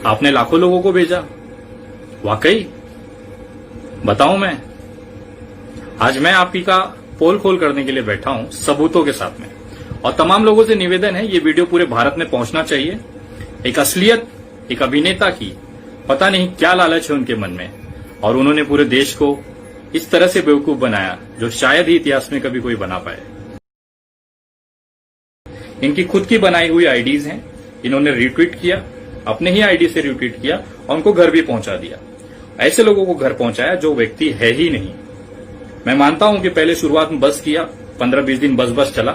आपने लाखों लोगों को भेजा, वाकई बताऊं मैं। आज मैं आप ही का पोल खोल करने के लिए बैठा हूं सबूतों के साथ में, और तमाम लोगों से निवेदन है ये वीडियो पूरे भारत में पहुंचना चाहिए। एक असलियत, एक अभिनेता की पता नहीं क्या लालच है उनके मन में, और उन्होंने पूरे देश को इस तरह से बेवकूफ बनाया जो शायद ही इतिहास में कभी कोई बना पाए। इनकी खुद की बनाई हुई आईडीज हैं, इन्होंने रिट्वीट किया, अपने ही आईडी से रिट्वीट किया और उनको घर भी पहुंचा दिया। ऐसे लोगों को घर पहुंचाया जो व्यक्ति है ही नहीं। मैं मानता हूं कि पहले शुरुआत में बस किया, 15-20 दिन बस चला,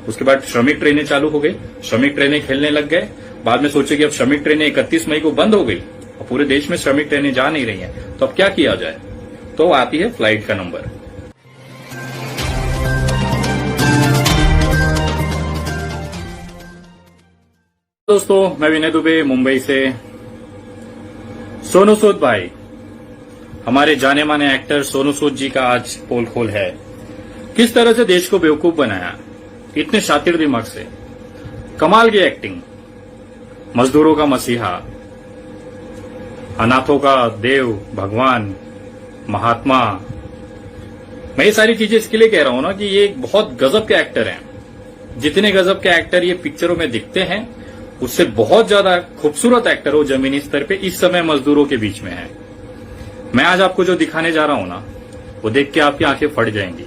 उसके बाद श्रमिक ट्रेनें चालू हो गई, श्रमिक ट्रेनें खेलने लग गए। बाद में सोचे कि अब श्रमिक ट्रेनें 31 मई को बंद हो गई और पूरे देश में श्रमिक ट्रेनें जा नहीं रही हैं, तो अब क्या किया जाए? तो आती है फ्लाइट का नंबर। दोस्तों, मैं विनय दुबे मुंबई से। सोनू सूद भाई, हमारे जाने माने एक्टर सोनू सूद जी का आज पोल खोल है। किस तरह से देश को बेवकूफ बनाया, इतने शातिर दिमाग से, कमाल की एक्टिंग, मजदूरों का मसीहा, अनाथों का देव, भगवान, महात्मा। मैं ये सारी चीजें इसके लिए कह रहा हूं ना कि ये एक बहुत गजब के एक्टर हैं। जितने गजब के एक्टर ये पिक्चरों में दिखते हैं, उससे बहुत ज्यादा खूबसूरत एक्टर वो जमीनी स्तर पे इस समय मजदूरों के बीच में है। मैं आज आपको जो दिखाने जा रहा हूं ना, वो देख के आपकी आंखें फट जाएंगी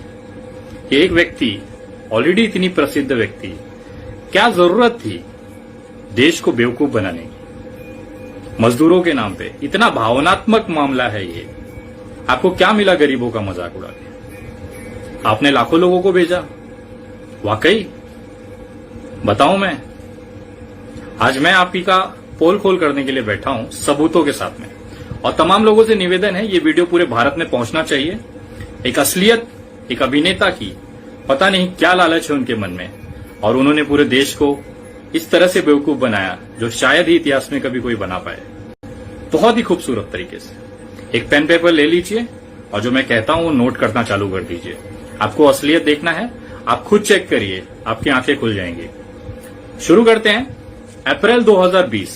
कि एक व्यक्ति, ऑलरेडी इतनी प्रसिद्ध व्यक्ति, क्या जरूरत थी देश को बेवकूफ बनाने की मजदूरों के नाम पे। इतना भावनात्मक मामला है ये। आपको क्या मिला गरीबों का मजाक उड़ा के? आपने लाखों लोगों को भेजा, वाकई बताऊं मैं। आज मैं आप ही का पोल खोल करने के लिए बैठा हूं सबूतों के साथ में, और तमाम लोगों से निवेदन है ये वीडियो पूरे भारत में पहुंचना चाहिए। एक असलियत, एक अभिनेता की पता नहीं क्या लालच है उनके मन में, और उन्होंने पूरे देश को इस तरह से बेवकूफ बनाया जो शायद ही इतिहास में कभी कोई बना पाए। बहुत ही खूबसूरत तरीके से। एक पेन पेपर ले लीजिए और जो मैं कहता हूं वो नोट करना चालू कर दीजिए। आपको असलियत देखना है, आप खुद चेक करिए, आपकी आंखें खुल जाएंगी। शुरू करते हैं। अप्रैल 2020,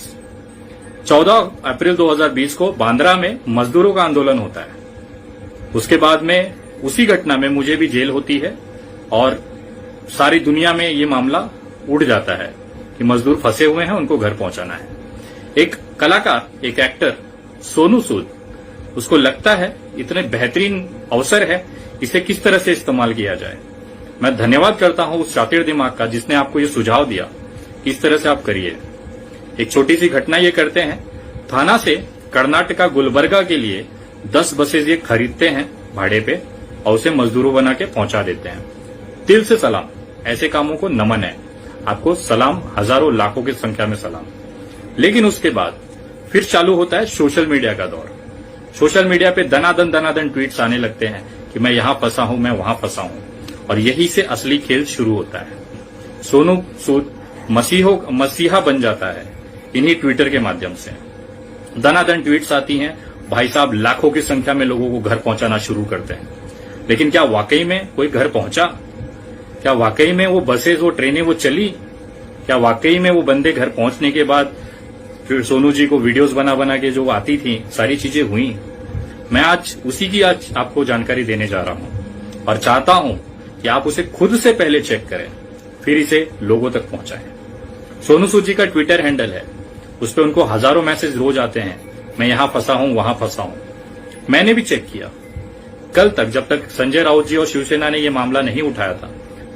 14 अप्रैल 2020 को बांद्रा में मजदूरों का आंदोलन होता है। उसके बाद में उसी घटना में मुझे भी जेल होती है और सारी दुनिया में ये मामला उड़ जाता है कि मजदूर फंसे हुए हैं, उनको घर पहुंचाना है। एक कलाकार, एक एक्टर सोनू सूद, उसको लगता है इतने बेहतरीन अवसर है, इसे किस तरह से इस्तेमाल किया जाए। मैं धन्यवाद करता हूं उस शातिर दिमाग का जिसने आपको ये सुझाव दिया कि इस तरह से आप करिए। एक छोटी सी घटना ये करते हैं। थाना से कर्नाटका गुलबर्गा के लिए 10 बसेज ये खरीदते हैं भाड़े पे और उसे मजदूरों बना के पहुंचा देते हैं। दिल से सलाम, ऐसे कामों को नमन है। आपको सलाम, हजारों लाखों की संख्या में सलाम। लेकिन उसके बाद फिर चालू होता है सोशल मीडिया का दौर। सोशल मीडिया पे दनादन ट्वीट्स आने लगते हैं कि मैं यहां फंसा हूं, मैं वहां फंसा हूं, और यही से असली खेल शुरू होता है। सोनू सूद मसीहा बन जाता है इन्हीं ट्विटर के माध्यम से। दनादन ट्वीट्स आती हैं, भाई साहब लाखों की संख्या में लोगों को घर पहुंचाना शुरू करते हैं। लेकिन क्या वाकई में कोई घर पहुंचा? क्या वाकई में वो बसेस, वो ट्रेनें वो चली? क्या वाकई में वो बंदे घर पहुंचने के बाद फिर सोनू जी को वीडियोस बना के जो आती थी, सारी चीजें हुई? मैं आज उसी की आज आपको जानकारी देने जा रहा हूं और चाहता हूं कि आप उसे खुद से पहले चेक करें, फिर इसे लोगों तक पहुंचाएं। सोनू सूद जी का ट्विटर हैंडल है, उस पर उनको हजारों मैसेज रोज आते हैं, मैं यहां फंसा हूं, वहां फंसा हूं। मैंने भी चेक किया। कल तक, जब तक संजय राउत जी और शिवसेना ने यह मामला नहीं उठाया था,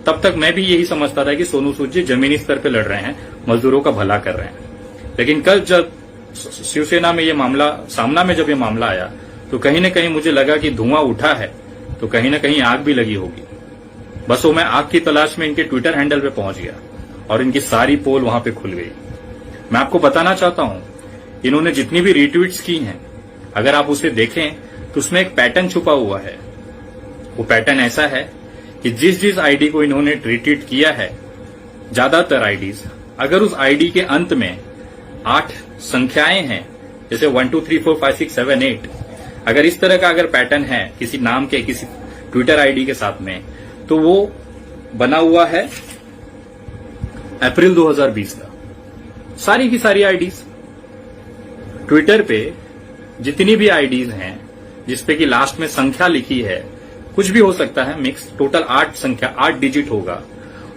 तब तक मैं भी यही समझता था कि सोनू सूद जी जमीनी स्तर पर लड़ रहे हैं, मजदूरों का भला कर रहे हैं। लेकिन कल जब शिवसेना में यह मामला सामना में जब यह मामला आया, तो कहीं न कहीं मुझे लगा कि धुआं उठा है तो कहीं न कहीं आग भी लगी होगी। बस वो मैं आग की तलाश में इनके ट्विटर हैंडल पे पहुंच गया और इनकी सारी पोल वहां पे खुल गई। मैं आपको बताना चाहता हूं, इन्होंने जितनी भी रीट्वीट्स की हैं, अगर आप उसे देखें तो उसमें एक पैटर्न छुपा हुआ है। वो पैटर्न ऐसा है कि जिस आईडी को इन्होंने रीट्वीट किया है, ज्यादातर आईडीज, अगर उस आईडी के अंत में 8 संख्याएं हैं, जैसे 1 2 3 4 5 6 7 8, अगर इस तरह का अगर पैटर्न है किसी नाम के, किसी ट्विटर आईडी के साथ में, तो वो बना हुआ है अप्रैल 2020 का। सारी की सारी आईडीज ट्विटर पे जितनी भी आईडीज हैं जिसपे कि लास्ट में संख्या लिखी है, कुछ भी हो सकता है मिक्स, टोटल 8 संख्या 8 डिजिट होगा,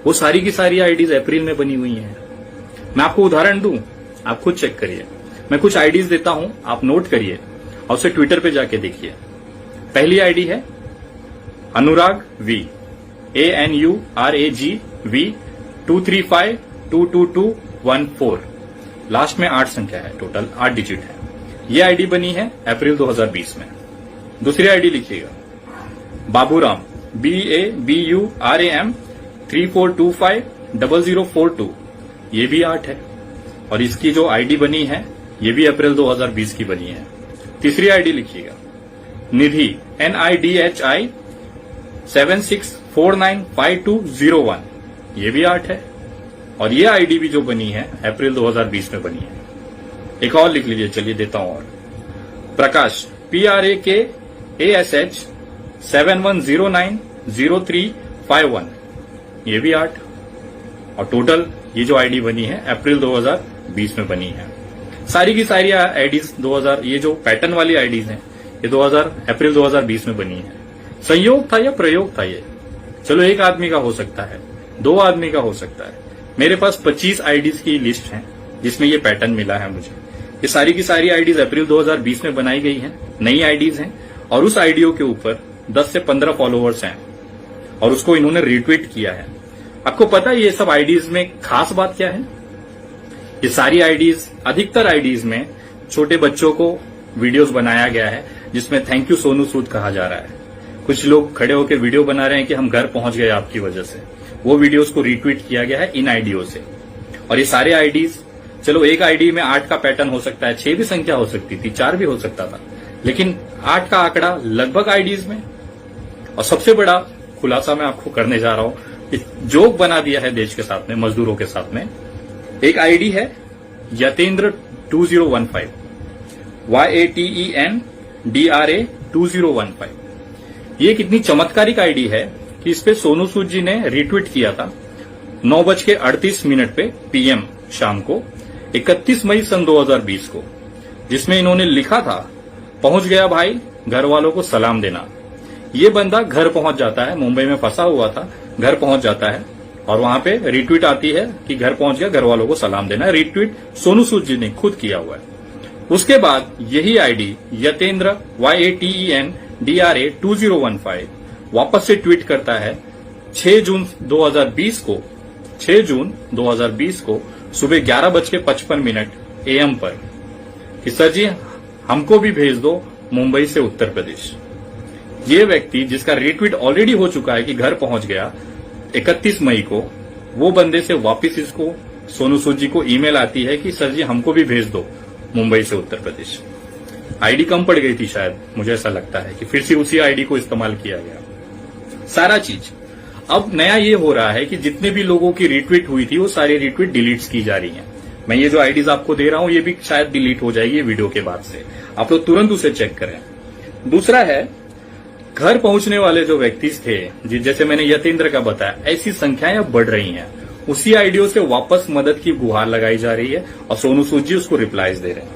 वो सारी की सारी आईडीज अप्रैल में बनी हुई हैं। मैं आपको उदाहरण दूं, आप खुद चेक करिए। मैं कुछ आईडीज देता हूं, आप नोट करिए और उसे ट्विटर पे जाके देखिए। पहली आईडी है अनुराग वी, ANURAGV 235222214। लास्ट में 8 संख्या है, टोटल 8 डिजिट है। ये आईडी बनी है अप्रैल 2020 में। दूसरी आईडी लिखिएगा बाबूराम, BABURAM 34250042। ये भी 8 है और इसकी जो आईडी बनी है ये भी अप्रैल 2020 की बनी है। तीसरी आईडी लिखिएगा निधि, NIDHI 76495201। ये भी 8 है और ये आईडी भी जो बनी है अप्रैल 2020 में बनी है। एक और लिख लीजिए, चलिए देता हूं और। प्रकाश, PRAKASH 71090351। ये भी 8 और टोटल ये जो आईडी बनी है अप्रैल 2020 में बनी है। सारी की सारी आईडीज 2000, ये जो पैटर्न वाली आईडीज हैं ये अप्रैल 2020 में बनी है। संयोग था या प्रयोग था ये? चलो एक आदमी का हो सकता है, 2 आदमी का हो सकता है। मेरे पास 25 आईडीज की लिस्ट है जिसमें ये पैटर्न मिला है मुझे। ये सारी की सारी आईडीज अप्रैल 2020 में बनाई गई हैं, नई आईडीज हैं और उस आईडियो के ऊपर 10 से 15 फॉलोअर्स हैं और उसको इन्होंने रिट्वीट किया है। आपको पता है ये सब आईडीज में खास बात क्या है? ये सारी आईडीज, अधिकतर आईडीज में छोटे बच्चों को वीडियोस बनाया गया है जिसमें थैंक यू सोनू सूद कहा जा रहा है। कुछ लोग खड़े होकर वीडियो बना रहे हैं कि हम घर पहुंच गए आपकी वजह से। वो वीडियोस को रिट्वीट किया गया है इन आईडियो से। और ये सारे आईडीज, चलो एक आईडी में 8 का पैटर्न हो सकता है, 6 भी संख्या हो सकती थी, 4 भी हो सकता था, लेकिन 8 का आंकड़ा लगभग आईडीज में। और सबसे बड़ा खुलासा मैं आपको करने जा रहा हूं कि जोक बना दिया है देश के साथ में, मजदूरों के साथ में। एक आईडी है यतेंद्र 2015, YATENDRA 2015। ये कितनी चमत्कारिक आईडी है कि इस पे सोनू सूद जी ने रिट्वीट किया था 9:38 पे PM शाम को 31 मई सन 2020 को, जिसमें इन्होंने लिखा था पहुंच गया भाई, घर वालों को सलाम देना। ये बंदा घर पहुंच जाता है, मुंबई में फंसा हुआ था, घर पहुंच जाता है और वहां पे रिट्वीट आती है कि घर पहुंच गया, घर वालों को सलाम देना। रिट्वीट सोनू सूद जी ने खुद किया हुआ है। उसके बाद यही आईडी यतेंद्र YATENDRA 2015 वापस से ट्वीट करता है 6 जून 2020 को सुबह 11:55 AM पर कि सर जी हमको भी भेज दो मुंबई से उत्तर प्रदेश। ये व्यक्ति जिसका रिट्वीट ऑलरेडी हो चुका है कि घर पहुंच गया 31 मई को, वो बंदे से वापस इसको सोनू सूद जी को ईमेल आती है कि सर जी हमको भी भेज दो मुंबई से उत्तर प्रदेश। आईडी कम पड़ गई थी शायद, मुझे ऐसा लगता है कि फिर से उसी आईडी को इस्तेमाल किया गया। सारा चीज अब नया ये हो रहा है कि जितने भी लोगों की रिट्वीट हुई थी वो सारी रिट्वीट डिलीट की जा रही हैं। मैं ये जो आईडीज आपको दे रहा हूं ये भी शायद डिलीट हो जाएगी वीडियो के बाद से, आप लोग तुरंत उसे चेक करें। दूसरा है घर पहुंचने वाले जो व्यक्ति थे, जैसे मैंने यतेंद्र का बताया, ऐसी संख्याएं अब बढ़ रही हैं। उसी आईडियो से वापस मदद की गुहार लगाई जा रही है और सोनू सूद जी उसको रिप्लाईज दे रहे हैं।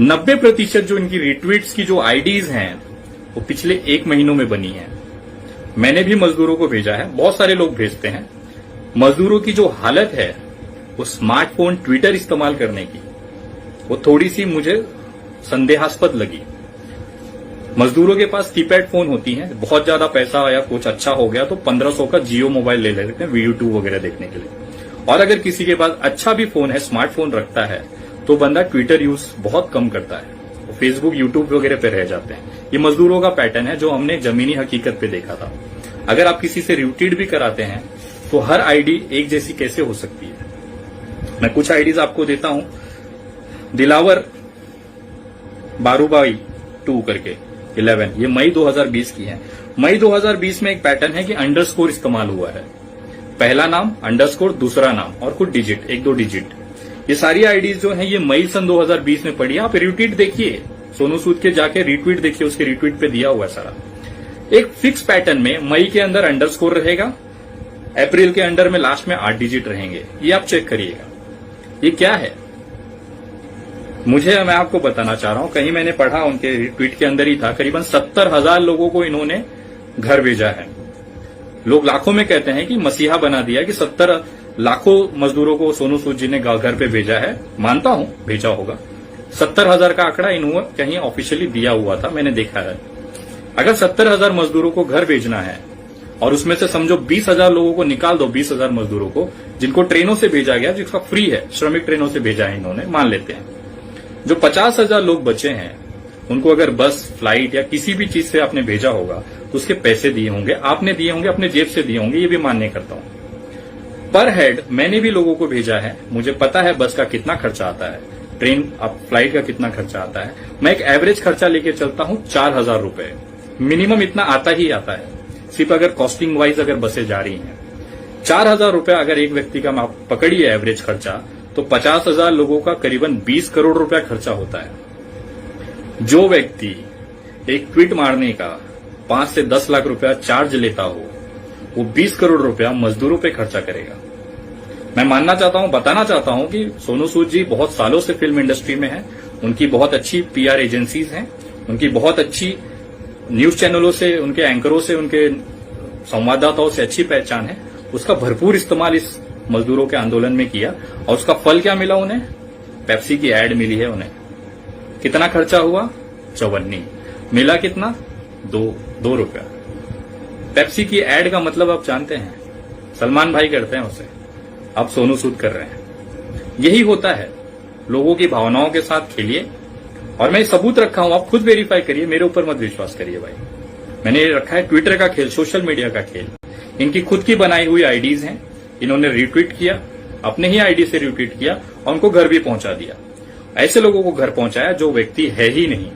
90% जो इनकी रिट्वीट्स की जो आईडीज हैं वो पिछले 1 महीनों में बनी है। मैंने भी मजदूरों को भेजा है, बहुत सारे लोग भेजते हैं। मजदूरों की जो हालत है वो स्मार्टफोन ट्विटर इस्तेमाल करने की, वो थोड़ी सी मुझे संदेहास्पद लगी। मजदूरों के पास कीपैड फोन होती हैं, बहुत ज्यादा पैसा या कुछ अच्छा हो गया तो 1500 का जियो मोबाइल ले लेते हैं वीडियो वगैरह देखने के लिए। और अगर किसी के पास अच्छा भी फोन है, स्मार्टफोन रखता है, तो बंदा ट्विटर यूज बहुत कम करता है, फेसबुक यूट्यूब वगैरह पे रह जाते हैं। ये मजदूरों का पैटर्न है जो हमने जमीनी हकीकत पे देखा था। अगर आप किसी से रिट्वीट भी कराते हैं तो हर आईडी एक जैसी कैसे हो सकती है? मैं कुछ आईडीज आपको देता हूं। दिलावर बारूबाई 2 करके 11, ये मई 2020 की है। मई 2020 में एक पैटर्न है कि अंडरस्कोर इस्तेमाल हुआ है, पहला नाम अंडरस्कोर, दूसरा नाम और कुछ डिजिट, 1-2 डिजिट। ये सारी आईडीज जो है ये मई सन 2020 में पड़ी। आप रिट्वीट देखिए, सोनू सूद के जाके रिट्वीट देखिए, उसके रिट्वीट पे दिया हुआ है सारा। एक फिक्स पैटर्न में मई के अंदर अंडरस्कोर रहेगा, अप्रैल के अंडर में लास्ट में 8 डिजिट रहेंगे। ये आप चेक करिएगा। ये क्या है? मैं आपको बताना चाह रहा हूं, कहीं मैंने पढ़ा, उनके ट्वीट के अंदर ही था, करीबन 70,000 लोगों को इन्होंने घर भेजा है। लोग लाखों में कहते हैं कि मसीहा बना दिया कि 70 लाखों मजदूरों को सोनू सूद जी ने घर पे भेजा है। मानता हूं भेजा होगा। 70,000 का आंकड़ा इन्होंने कहीं ऑफिशियली दिया हुआ था, मैंने देखा है। अगर 70,000 मजदूरों को घर भेजना है और उसमें से समझो 20,000 लोगों को निकाल दो, 20,000 मजदूरों को जिनको ट्रेनों से भेजा गया, जिसका फ्री है, श्रमिक ट्रेनों से भेजा है इन्होंने, मान लेते हैं। जो 50,000 लोग बचे हैं उनको अगर बस, फ्लाइट या किसी भी चीज से आपने भेजा होगा तो उसके पैसे दिए होंगे, आपने दिए होंगे, अपने जेब से दिए होंगे, ये भी मान्य करता हूं। पर हेड मैंने भी लोगों को भेजा है, मुझे पता है बस का कितना खर्चा आता है, ट्रेन फ्लाइट का कितना खर्चा आता है। मैं एक एवरेज खर्चा लेके चलता हूं 4,000 रुपए, मिनिमम इतना आता ही आता है, सिर्फ अगर कॉस्टिंग वाइज अगर बसें जा रही हैं। 4,000 रुपया अगर एक व्यक्ति का आप पकड़िए एवरेज खर्चा, तो 50,000 लोगों का करीबन 20 करोड़ रुपया खर्चा होता है। जो व्यक्ति एक ट्वीट मारने का 5 से 10 लाख रुपया चार्ज लेता हो, वो 20 करोड़ रुपया मजदूरों पे खर्चा करेगा। मैं मानना चाहता हूं, बताना चाहता हूं कि सोनू सूद जी बहुत सालों से फिल्म इंडस्ट्री में हैं, उनकी बहुत अच्छी पीआर एजेंसीज हैं, उनकी बहुत अच्छी न्यूज चैनलों से, उनके एंकरों से, उनके संवाददाताओं से अच्छी पहचान है। उसका भरपूर इस्तेमाल इस मजदूरों के आंदोलन में किया और उसका फल क्या मिला उन्हें? पेप्सी की एड मिली है उन्हें। कितना खर्चा हुआ? 54। मिला कितना? 2 रुपया। पेप्सी की एड का मतलब आप जानते हैं, सलमान भाई करते हैं उसे, अब सोनू सूद कर रहे हैं। यही होता है, लोगों की भावनाओं के साथ खेलिए। और मैं सबूत रखा हूं, आप खुद वेरीफाई करिए, मेरे ऊपर मत विश्वास करिए भाई। मैंने रखा है ट्विटर का खेल, सोशल मीडिया का खेल। इनकी खुद की बनाई हुई आईडीज हैं, इन्होंने रिट्वीट किया, अपने ही आईडी से रिट्वीट किया और उनको घर भी पहुंचा दिया। ऐसे लोगों को घर पहुंचाया जो व्यक्ति है ही नहीं।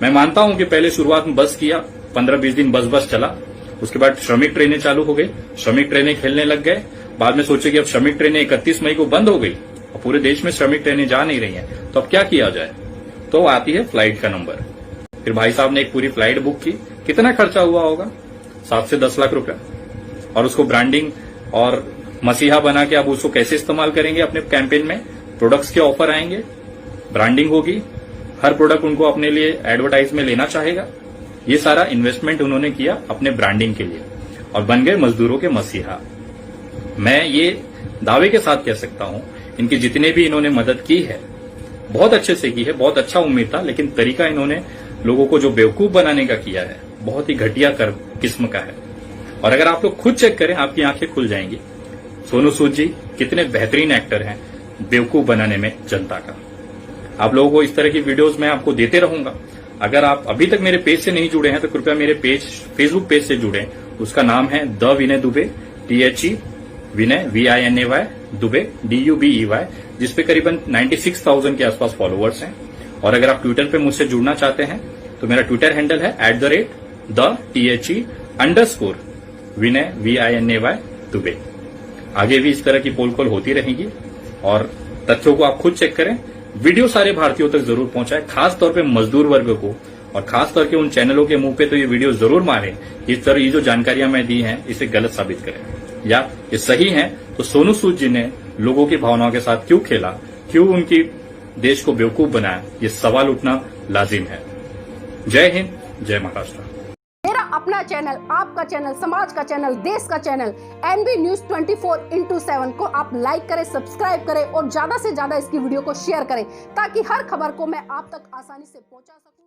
मैं मानता हूं कि पहले शुरुआत में बस किया, 15-20 दिन बस चला, उसके बाद श्रमिक ट्रेनें चालू हो गई, श्रमिक ट्रेनें खेलने लग गए। बाद में सोचे कि अब श्रमिक ट्रेनें 31 मई को बंद हो गई और पूरे देश में श्रमिक ट्रेनें जा नहीं रही हैं, तो अब क्या किया जाए? तो आती है फ्लाइट का नंबर। फिर भाई साहब ने एक पूरी फ्लाइट बुक की। कितना खर्चा हुआ होगा? 7 से 10 लाख रुपया। और उसको ब्रांडिंग और मसीहा बना के अब उसको कैसे इस्तेमाल करेंगे अपने कैंपेन में? प्रोडक्ट्स के ऑफर आएंगे, ब्रांडिंग होगी, हर प्रोडक्ट उनको अपने लिए एडवर्टाइज में लेना चाहेगा। ये सारा इन्वेस्टमेंट उन्होंने किया अपने ब्रांडिंग के लिए और बन गए मजदूरों के मसीहा। मैं ये दावे के साथ कह सकता हूं, इनकी जितने भी इन्होंने मदद की है बहुत अच्छे से की है, बहुत अच्छा उम्मीद था, लेकिन तरीका इन्होंने लोगों को जो बेवकूफ बनाने का किया है बहुत ही घटिया किस्म का है। और अगर आप लोग खुद चेक करें, आपकी आंखें खुल जाएंगी। सोनू सूद जी कितने बेहतरीन एक्टर हैं बेवकूफ बनाने में जनता का। आप लोगों को इस तरह की वीडियोस मैं आपको देते रहूंगा। अगर आप अभी तक मेरे पेज से नहीं जुड़े हैं तो कृपया मेरे फेसबुक पेज से जुड़ें। उसका नाम है the Vinay Dubey, THE Vinay VINAY Dubey DUBEY, जिसपे करीबन 96,000 के आसपास फॉलोअर्स हैं। और अगर आप ट्विटर पे मुझसे जुड़ना चाहते हैं तो मेरा ट्विटर हैंडल है @the विनय VINAY दुबे। आगे भी इस तरह की पोल कॉल होती रहेगी और तथ्यों को आप खुद चेक करें। वीडियो सारे भारतीयों तक जरूर पहुंचाएं, खास तौर पे मजदूर वर्ग को, और खास तौर के उन चैनलों के मुंह पे तो ये वीडियो जरूर मारें। इस तरह ये जो जानकारियां मैं दी हैं इसे गलत साबित करें या ये सही है। तो सोनू सूद जी ने लोगों की भावनाओं के साथ क्यों खेला, क्यों उनकी देश को बेवकूफ बनाया, ये सवाल उठना लाजिम है। जय हिंद, जय महाराष्ट्र। मेरा अपना चैनल, आपका चैनल, समाज का चैनल, देश का चैनल NB News 24/7 को आप लाइक करें, सब्सक्राइब करें और ज्यादा से ज्यादा इसकी वीडियो को शेयर करें ताकि हर खबर को मैं आप तक आसानी से पहुंचा सकूं।